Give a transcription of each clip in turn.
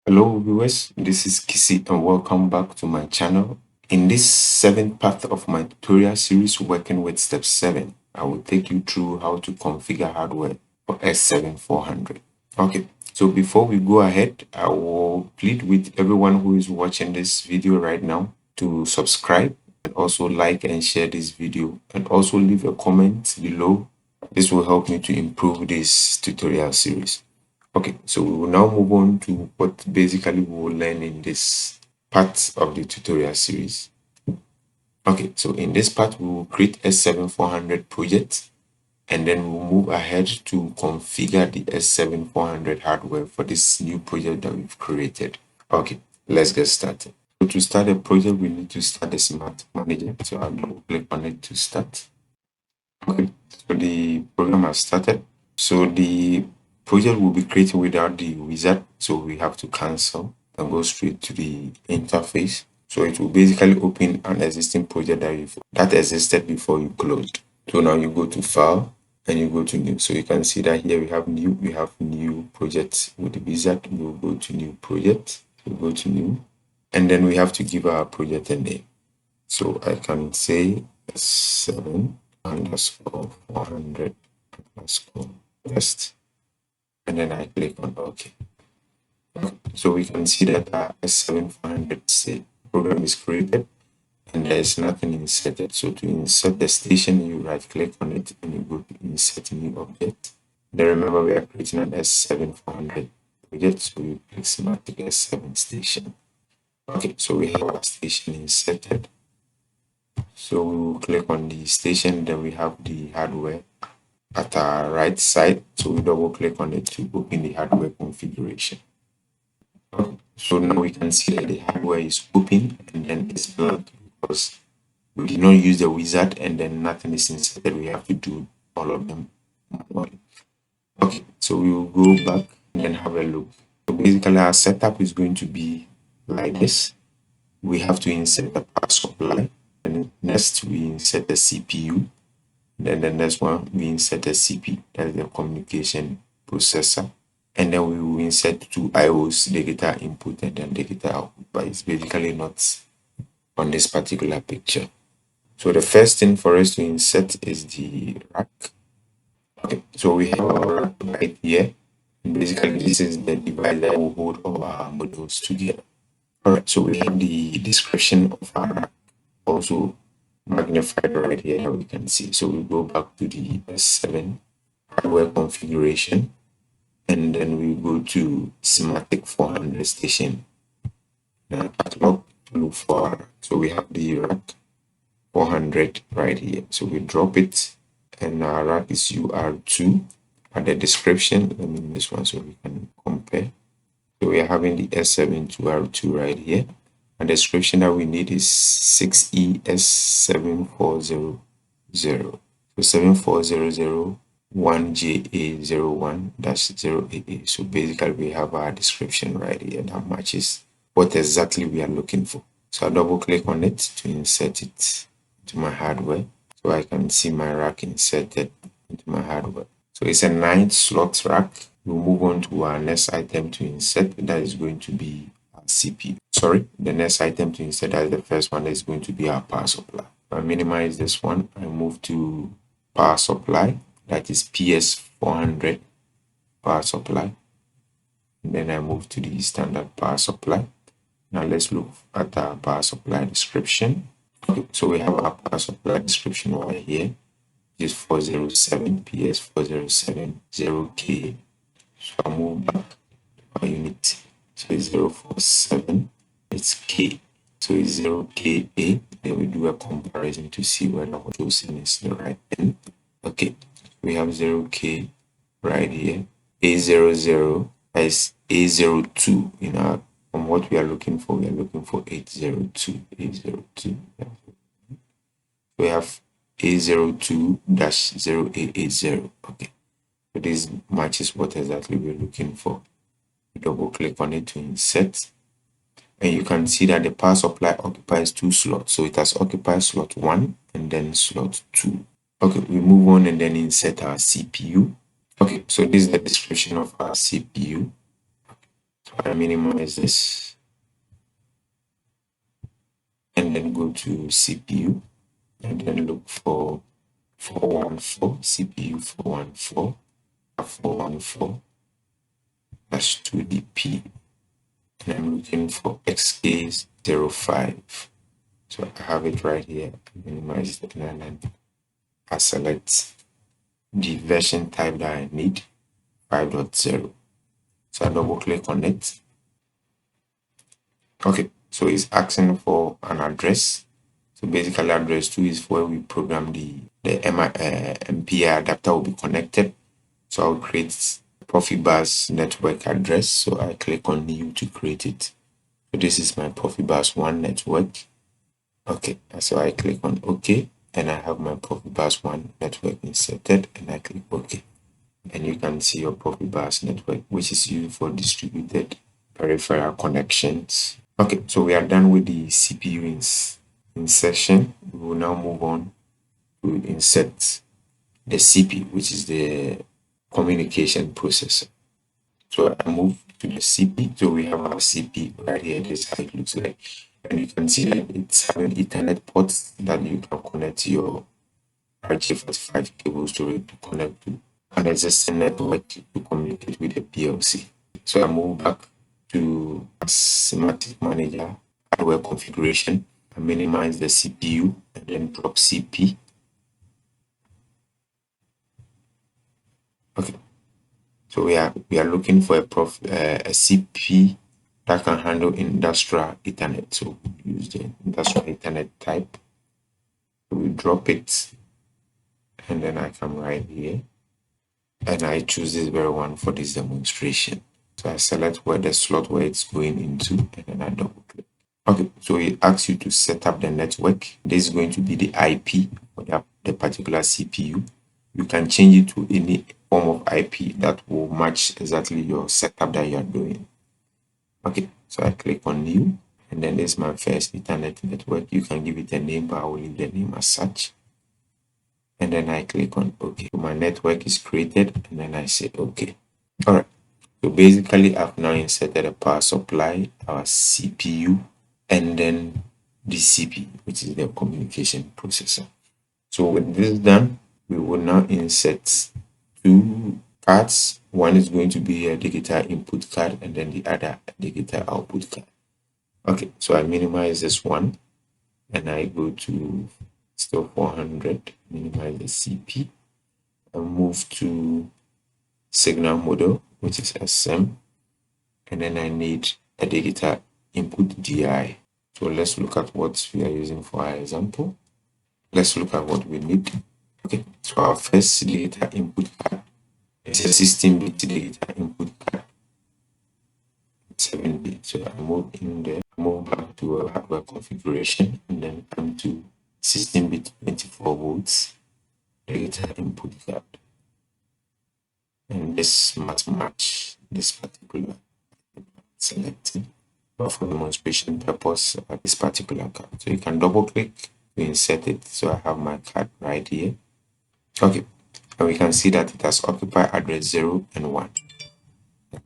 Hello viewers, this is Kisi and welcome back to my channel. In this seventh part of my tutorial series working with step 7, I will take you through how to configure hardware for S7400. Okay, so before we go ahead, I will plead with everyone who is watching this video right now to subscribe and also like and share this video and also leave a comment below. This will help me to improve this tutorial series. Okay, so we will now move on to what basically we will learn in this part of the tutorial series. Okay, so in this part, we will create S7400 project and then we'll move ahead to configure the S7400 hardware for this new project that we've created. Okay, let's get started. So to start a project, we need to start the Smart Manager. So I'll double click on it to start. Okay, so the program has started. So the project will be created without the wizard, so we have to cancel and go straight to the interface. So it will basically open an existing project that existed before you closed. So now you go to file and you go to new. So you can see that here we have new project with the wizard. We'll go to new project, we'll go to new, and then we have to give our project a name. So I can say 7_400 underscore test, and then I click on OK. So we can see that our S7400 program is created and there is nothing inserted. So to insert the station, you right click on it and you go to insert new object. Then remember we are creating an S7400 project, so you click schematic S7 station. Okay, so we have our station inserted. So we will click on the station, then we have the hardware at our right side. So we double click on it to open the hardware configuration. So now we can see that the hardware is open and then it's blank because we did not use the wizard and then nothing is inserted. We have to do all of them manually. Okay, so we will go back and then have a look. So basically our setup is going to be like this. We have to insert the power supply, and next we insert the CPU. Then the next one we insert the CP, that is the communication processor, and then we will insert two IOs, the data input and then the data output, but it's basically not on this particular picture. So the first thing for us to insert is the rack. Okay, so we have our rack right here. Basically, this is the device that will hold all our modules together. Alright, so we have the description of our rack also magnified right here that we can see. So we go back to the S7 hardware configuration and then we go to schematic 400 station. Then catalog to look for our rack. So we have the rack 400 right here. So we drop it and our rack is UR2. At the description, let me this one so we can compare. So we are having the S7 to R2 right here. And the description that we need is 6ES7400. So 74001JA01-0AA. So basically we have our description right here that matches what exactly we are looking for. So I double click on it to insert it to my hardware. So I can see my rack inserted into my hardware. So it's a 9-slot rack. We'll move on to our next item to insert. That is going to be our CPU. Sorry, the next item to insert, that is the first one, that is going to be our power supply. I minimize this one. I move to power supply. That is PS400 power supply. And then I move to the standard power supply. Now let's look at our power supply description. Okay, so we have our power supply description over here. Is 407 PS407 0K. So I move back our unit. So it's 047. It's K. So it's 0KA. Then we do a comparison to see whether what we're seeing is the right thing. Okay. We have 0K right here. A00 is A02 in our from what we are looking for. We are looking for 802. A02. We have A02-0880. Okay, so this matches what exactly we're looking for. Double click on it to insert, and you can see that the power supply occupies 2 slots. So it has occupied slot 1 and then slot 2. Okay, we move on and then insert our CPU. Okay, so this is the description of our CPU. I minimize this and then go to CPU and then look for 414, CPU 414 2DP. And I'm looking for XK05. So I have it right here. I minimize it and then I select the version type that I need, 5.0. So I double click on it. Okay, so it's asking for an address. So basically address 2 is where we program the MPI adapter will be connected. So I'll create Profibus network address. So I click on new to create it. So this is my Profibus 1 network. Okay, so I click on OK and I have my Profibus 1 network inserted and I click OK. And you can see your Profibus network, which is used for distributed peripheral connections. Okay, so we are done with the CPU insertion. We will now move on to insert the CPU, which is the communication processor. So I move to the CP. So we have our CP right here. This is how it looks like. And you can see that it's having Ethernet ports that you can connect your RJ45 cables to connect to an existing network to communicate with the PLC. So I move back to Semantic Manager, hardware configuration. I minimize the CPU and then drop CP. Okay. So we are looking for a CP that can handle industrial Ethernet. So we use the industrial Ethernet type. So we drop it and then I come right here and I choose this very one for this demonstration. So I select where the slot where it's going into and then I double click. Okay, so it asks you to set up the network. This is going to be the IP for the particular CPU. You can change it to any form of IP that will match exactly your setup that you are doing. Okay, so I click on new and then this is my first Ethernet network. You can give it a name, but I will leave the name as such. And then I click on OK. So my network is created and then I say OK. All right, so basically I've now inserted a power supply, our CPU, and then the CPU, which is the communication processor. So with this done, we will now insert two cards. One is going to be a digital input card and then the other a digital output card. Okay, so I minimize this one and I go to still 400, minimize the CP and move to signal model, which is SM, and then I need a digital input DI. So let's look at what we are using for our example. Let's look at what we need. Okay, so our first data input card is a 16-bit data input card, 7-bit. So I move in there, move back to our hardware configuration, and then come to 16-bit 24 volts data input card. And this must match this particular selected. But for demonstration purpose, this particular card. So you can double click to insert it. So I have my card right here. Okay, and we can see that it has occupied address 0 and 1.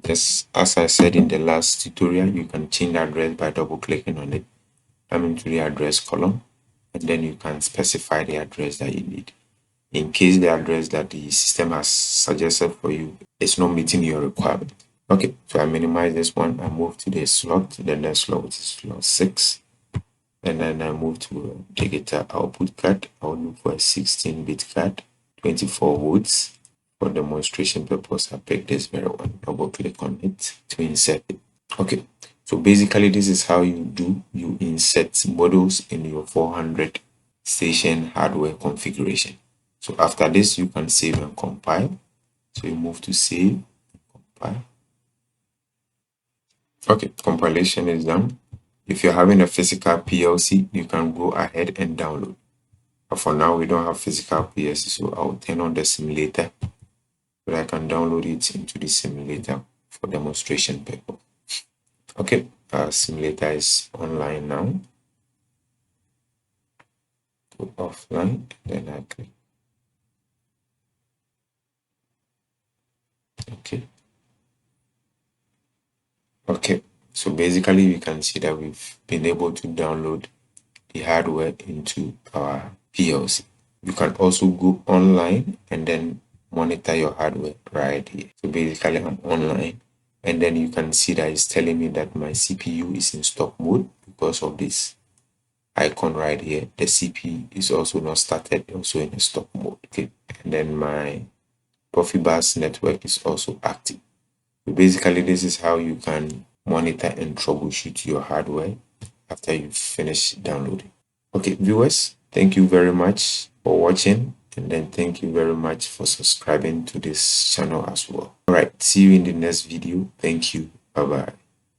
Just as I said in the last tutorial, you can change the address by double clicking on it. Come into the address column, and then you can specify the address that you need. In case the address that the system has suggested for you is not meeting your requirement. Okay, so I minimize this one. I move to the slot, the next slot, which is slot 6. And then I move to a digital output card. I'll look for a 16-bit card, 24 volts. For demonstration purpose, I pick this very one, double click on it to insert it. Okay, so basically this is how you insert models in your 400 station hardware configuration. So after this, you can save and compile. So you move to save, compile. Okay, compilation is done. If you're having a physical PLC, you can go ahead and download. But for now, we don't have physical PLC, so I'll turn on the simulator so that I can download it into the simulator for demonstration purpose. Okay, our simulator is online now. Go offline, then I click. Okay. Okay, so basically we can see that we've been able to download the hardware into our PLC. You can also go online and then monitor your hardware right here. So basically I'm online, and then you can see that it's telling me that my CPU is in stop mode because of this icon right here. The CPU is also not started, also in a stop mode. Okay, and then my Profibus network is also active. So basically this is how you can monitor and troubleshoot your hardware after you finish downloading. Okay, viewers, thank you very much for watching, and then thank you very much for subscribing to this channel as well. All right, see you in the next video. Thank you. Bye bye.